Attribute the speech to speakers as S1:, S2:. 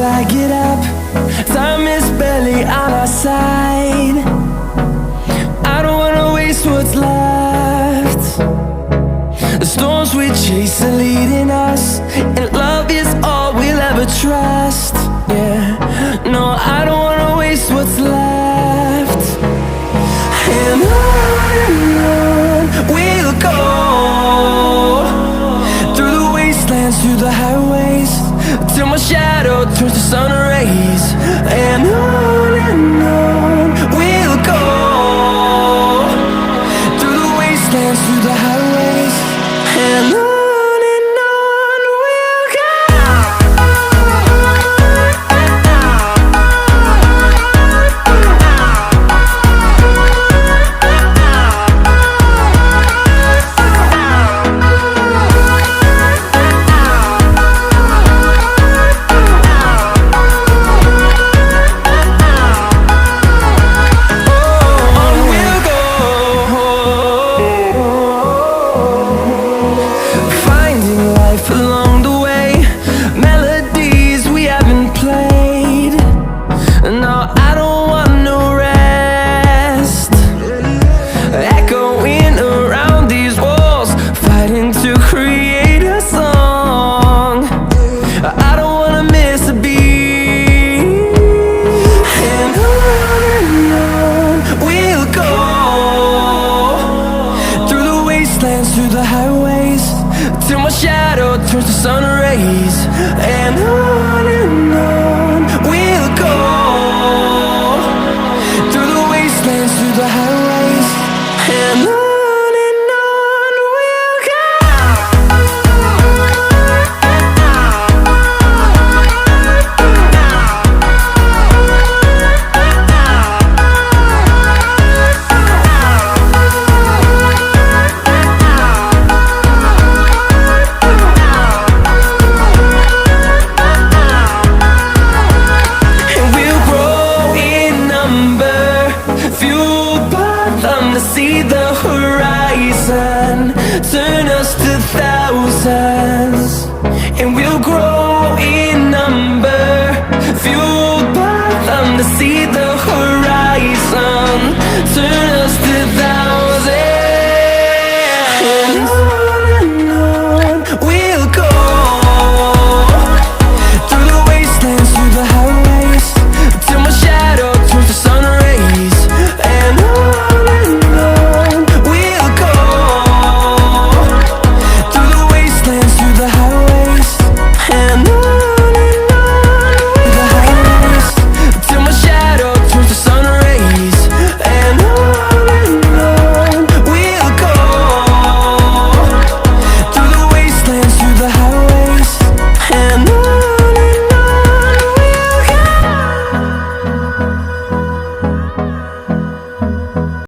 S1: I get up. Time is barely on our side. I don't wanna waste what's left. The storms we chase are leading us, and love is all we'll ever trust. Yeah, no, I don't wanna waste what's left. And on we'll go, through the wastelands, through the highways, till my shadow turns to sun rays. And on we'll go, through the wastelands, through the highways, and on. Through the highways, till my shadow turns to sun rays. And on we'll go, through the wastelands, through the highways, and on. See the horizon turn us to thousands, and we'll grow